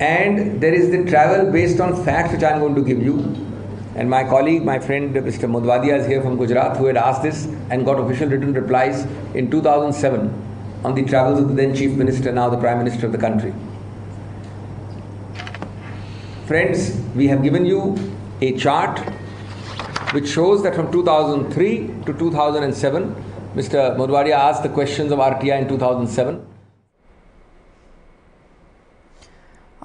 And there is the travel based on facts which I am going to give you. And my colleague, my friend Mr. Modwadia is here from Gujarat, who had asked this and got official written replies in 2007 on the travels of the then Chief Minister, now the Prime Minister of the country. Friends, we have given you a chart which shows that from 2003 to 2007, Mr. Modwadia asked the questions of RTI in 2007.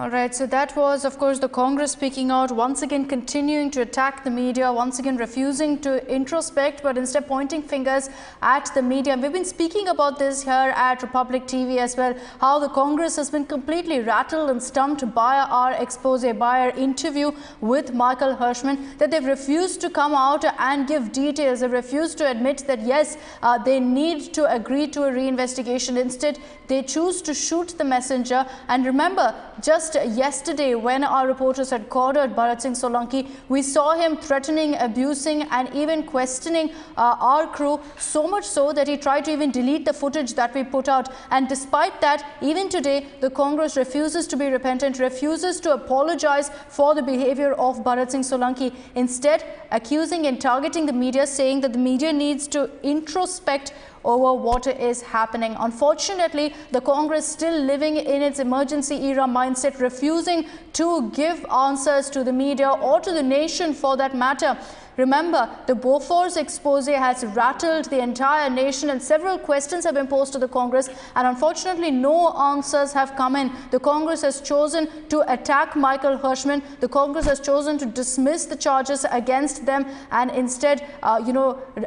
All right, so that was, of course, the Congress speaking out, once again continuing to attack the media, once again refusing to introspect, but instead pointing fingers at the media. We've been speaking about this here at Republic TV as well, how the Congress has been completely rattled and stumped by our expose, by our interview with Michael Hirschman, that they've refused to come out and give details. They've refused to admit that, yes, they need to agree to a reinvestigation. Instead, they choose to shoot the messenger. And remember, just yesterday, when our reporters had cornered Bharat Singh Solanki, we saw him threatening, abusing and even questioning our crew, so much so that he tried to even delete the footage that we put out. And despite that, even today, the Congress refuses to be repentant, refuses to apologize for the behavior of Bharat Singh Solanki, instead accusing and targeting the media, saying that the media needs to introspect over what is happening. Unfortunately, the Congress still living in its emergency era mindset, refusing to give answers to the media or to the nation for that matter. Remember, the Bofors expose has rattled the entire nation and several questions have been posed to the Congress, and unfortunately no answers have come in. The Congress has chosen to attack Michael Hirschman. The Congress has chosen to dismiss the charges against them and instead,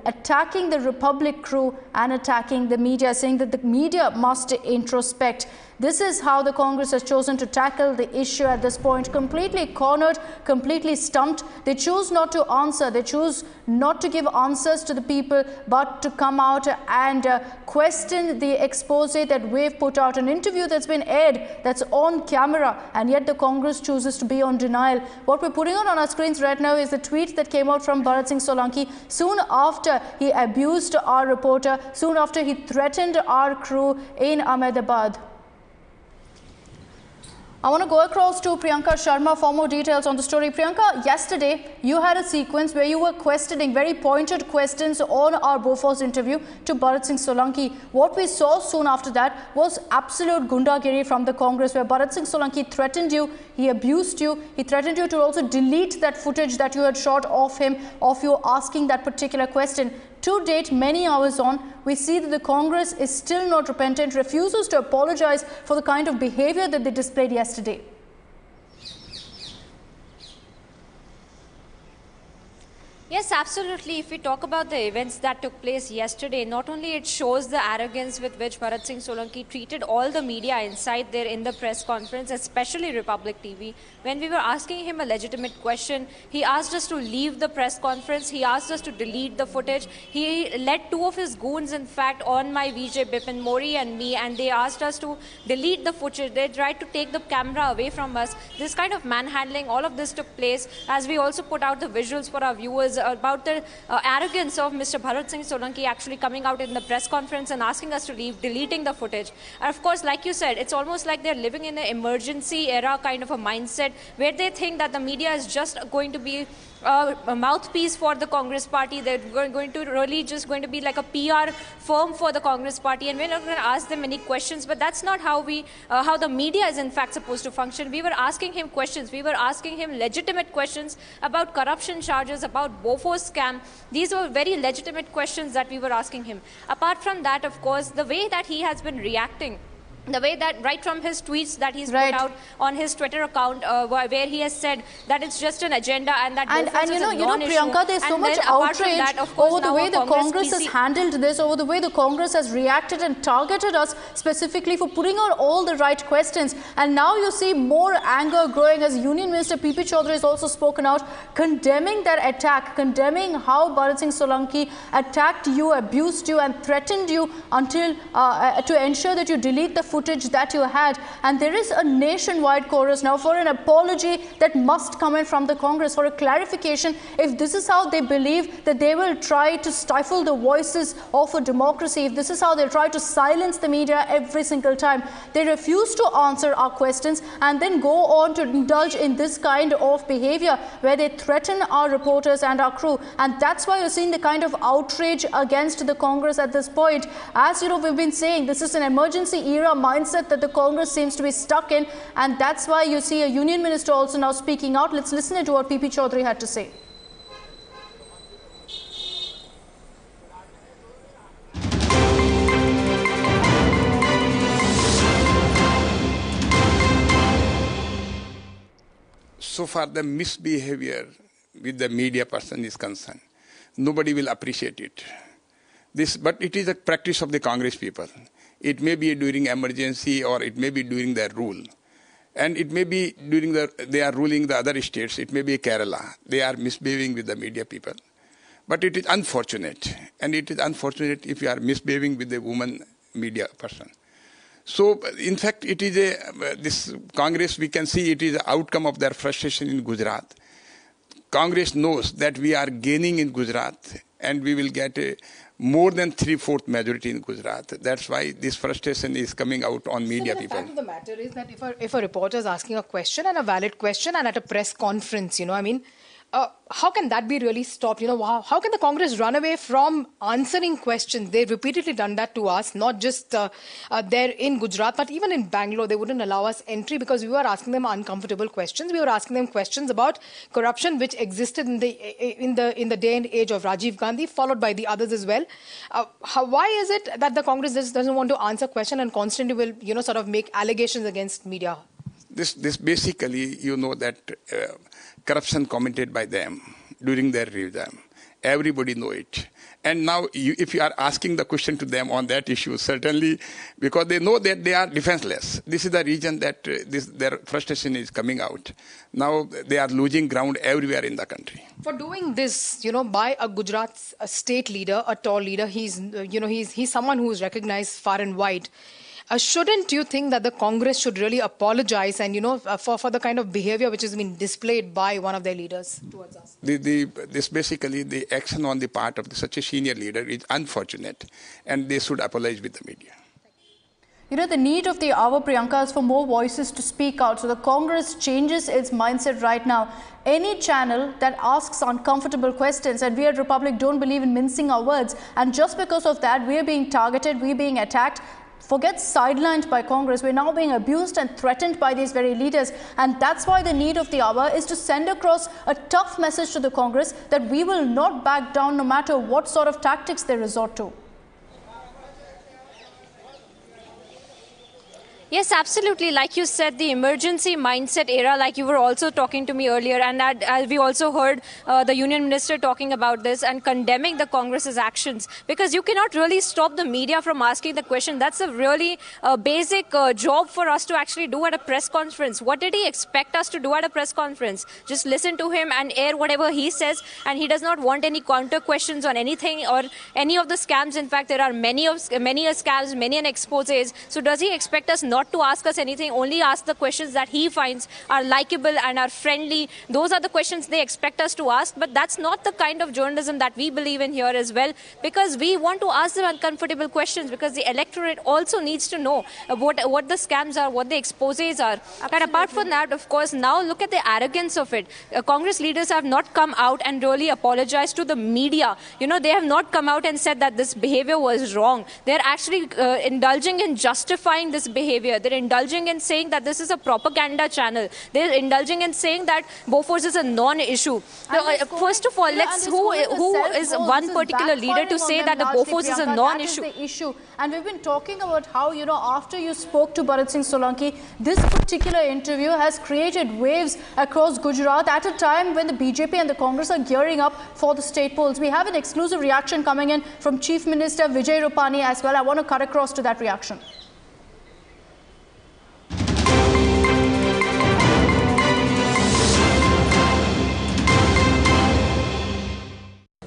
attacking the Republic crew and attacking the media, saying that the media must introspect. This is how the Congress has chosen to tackle the issue at this point, completely cornered, completely stumped. They choose not to answer. They choose not to give answers to the people, but to come out and question the expose that we've put out, an interview that's been aired, that's on camera, and yet the Congress chooses to be on denial. What we're putting on our screens right now is the tweet that came out from Bharat Singh Solanki soon after he abused our reporter, soon after he threatened our crew in Ahmedabad. I want to go across to Priyanka Sharma for more details on the story. Priyanka, yesterday you had a sequence where you were questioning very pointed questions on our Bofors interview to Bharat Singh Solanki. What we saw soon after that was absolute gundagiri from the Congress, where Bharat Singh Solanki threatened you, he abused you, he threatened you to also delete that footage that you had shot of him, of you asking that particular question. To date, many hours on, we see that the Congress is still not repentant, refuses to apologize for the kind of behavior that they displayed yesterday. Yes, absolutely. If we talk about the events that took place yesterday, not only it shows the arrogance with which Bharat Singh Solanki treated all the media inside there in the press conference, especially Republic TV. When we were asking him a legitimate question, he asked us to leave the press conference. He asked us to delete the footage. He led two of his goons, in fact, on my VJ Bipin Mori and me, and they asked us to delete the footage. They tried to take the camera away from us. This kind of manhandling, all of this took place, as we also put out the visuals for our viewers about the arrogance of Mr. Bharat Singh Solanki actually coming out in the press conference and asking us to leave, deleting the footage. And of course, like you said, it's almost like they're living in an emergency era kind of a mindset where they think that the media is just going to be a mouthpiece for the Congress party. They're going to really just going to be like a PR firm for the Congress party, and we're not going to ask them any questions. But that's not how how the media is in fact supposed to function. We were asking him questions. We were asking him legitimate questions about corruption charges, about Bofors scam. These were very legitimate questions that we were asking him. Apart from that, of course, the way that he has been reacting, the way that right from his tweets that he's put out on his Twitter account, where he has said that it's just an agenda and that Priyanka, there's so much outrage over the way the Congress has handled this, over the way the Congress has reacted and targeted us specifically for putting out all the right questions. And now you see more anger growing as Union Minister P.P. Chaudhary has also spoken out, condemning that attack, condemning how Bharat Singh Solanki attacked you, abused you and threatened you until to ensure that you delete the footage that you had, and there is a nationwide chorus now for an apology that must come in from the Congress, for a clarification if this is how they believe that they will try to stifle the voices of a democracy, if this is how they'll try to silence the media every single time. They refuse to answer our questions and then go on to indulge in this kind of behavior where they threaten our reporters and our crew. And that's why you're seeing the kind of outrage against the Congress at this point. As you know, we've been saying this is an emergency era mindset that the Congress seems to be stuck in, and that's why you see a union minister also now speaking out. Let's listen to what PP Chaudhary had to say. So far, the misbehavior with the media person is concerned, nobody will appreciate it. But it is a practice of the Congress people. It may be during emergency or it may be during their rule. And it may be during they are ruling the other states. It may be Kerala. They are misbehaving with the media people. But it is unfortunate. And it is unfortunate if you are misbehaving with a woman media person. So, in fact, it is this Congress, we can see it is an outcome of their frustration in Gujarat. Congress knows that we are gaining in Gujarat and we will get more than 3/4 majority in Gujarat. That's why this frustration is coming out on media people. The fact of the matter is that if a reporter is asking a question and a valid question and at a press conference, how can that be really stopped? How can the Congress run away from answering questions? They've repeatedly done that to us, not just there in Gujarat, but even in Bangalore. They wouldn't allow us entry because we were asking them uncomfortable questions. We were asking them questions about corruption, which existed in the day and age of Rajiv Gandhi, followed by the others as well. Why is it that the Congress just doesn't want to answer questions and constantly will, sort of make allegations against media? This basically, that corruption committed by them during their regime. Everybody know it. And now, if you are asking the question to them on that issue, certainly, because they know that they are defenseless. This is the reason that their frustration is coming out. Now, they are losing ground everywhere in the country. For doing this, by a Gujarat state leader, a tall leader, he's someone who is recognized far and wide. Shouldn't you think that the Congress should really apologize and, for the kind of behavior which has been displayed by one of their leaders towards us? This basically, the action on the part of such a senior leader is unfortunate, and they should apologize with the media. The need of the hour, Priyanka, is for more voices to speak out. So the Congress changes its mindset right now. Any channel that asks uncomfortable questions, and we at Republic don't believe in mincing our words, and just because of that, we are being targeted, we are being attacked. Forget sidelined by Congress. We're now being abused and threatened by these very leaders. And that's why the need of the hour is to send across a tough message to the Congress that we will not back down no matter what sort of tactics they resort to. Yes, absolutely. Like you said, the emergency mindset era, like you were also talking to me earlier, and we also heard the union minister talking about this and condemning the Congress's actions, because you cannot really stop the media from asking the question. That's a really basic job for us to actually do at a press conference. What did he expect us to do at a press conference? Just listen to him and air whatever he says, and he does not want any counter questions on anything or any of the scams. In fact, there are many scams, many exposes. So does he expect us not to ask us anything, only ask the questions that he finds are likable and are friendly? Those are the questions they expect us to ask, but that's not the kind of journalism that we believe in here as well, because we want to ask them uncomfortable questions, because the electorate also needs to know what the scams are, what the exposes are. Absolutely. And apart from that, of course, now look at the arrogance of it. Congress leaders have not come out and really apologized to the media. They have not come out and said that this behavior was wrong. They're actually indulging in justifying this behavior. They're indulging in saying that this is a propaganda channel. They're indulging in saying that Bofors is a non-issue. First of all, who is one particular leader to say that the Bofors is a non-issue? That is the issue. And we've been talking about how, after you spoke to Bharat Singh Solanki, this particular interview has created waves across Gujarat at a time when the BJP and the Congress are gearing up for the state polls. We have an exclusive reaction coming in from Chief Minister Vijay Rupani as well. I want to cut across to that reaction.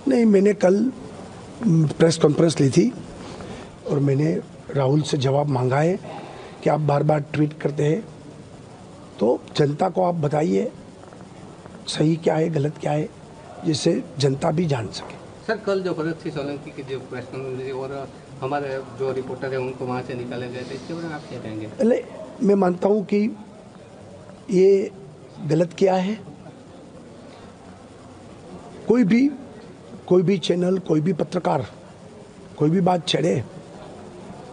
नहीं, मैंने कल press conference ली थी और मैंने राहुल से जवाब मांगा है कि आप बार बार ट्वीट करते हैं, तो जनता को आप बताइए सही क्या है गलत क्या है, जिससे जनता भी जान सके। सर, कल जो भरत सिंह सोलंकी की जो प्रेस कॉन्फ्रेंस हुई और हमारे जो रिपोर्टर है उनको वहाँ से निकाले गए थे, इसके बारे में आप क्या कहेंगे? पहले मैं मानता हूँ कि ये गलत किया है। कोई भी चैनल, कोई भी पत्रकार कोई भी बात छेड़े,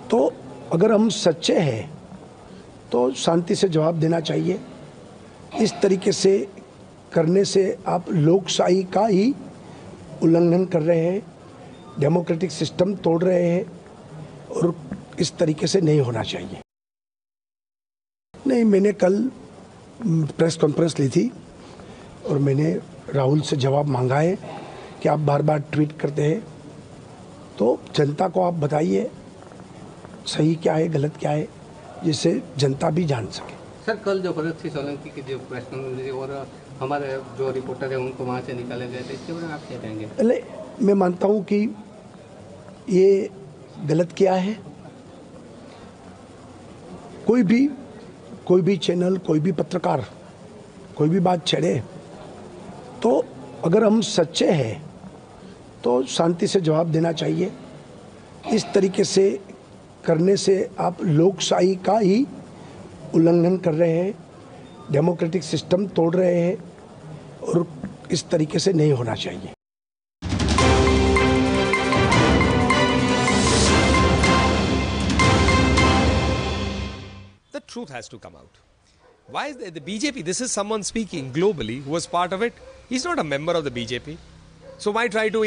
तो अगर हम सच्चे हैं तो शांति से जवाब देना चाहिए। इस तरीके से करने से आप लोकशाही का ही उल्लंघन कर रहे हैं, डेमोक्रेटिक सिस्टम तोड़ रहे हैं, और इस तरीके से नहीं होना चाहिए। नहीं, मैंने कल प्रेस कॉन्फ्रेंस ली थी और मैंने राहुल से जवाब मांगा है कि आप बार बार ट्वीट करते हैं, तो जनता को आप बताइए सही क्या है गलत क्या है, जिससे जनता भी जान सके। सर, कल जो भरत सिंह सोलंकी की जो प्रेस कॉन्फ्रेंस हुई और हमारे जो रिपोर्टर है उनको वहाँ से निकाले गए थे, इसके बारे में आप क्या कहेंगे? पहले मैं मानता हूँ कि ये गलत किया है। कोई भी चैनल, कोई भी पत्रकार कोई भी बात छेड़े, तो अगर हम सच्चे हैं तो शांति से जवाब देना चाहिए। इस तरीके से करने से आप लोकशाही का ही उल्लंघन कर रहे हैं, डेमोक्रेटिक सिस्टम तोड़ रहे हैं, और इस तरीके से नहीं होना चाहिए। The truth has to come out. Why is the BJP? This is someone speaking globally who was part of it. He's not a member of the BJP. So why try to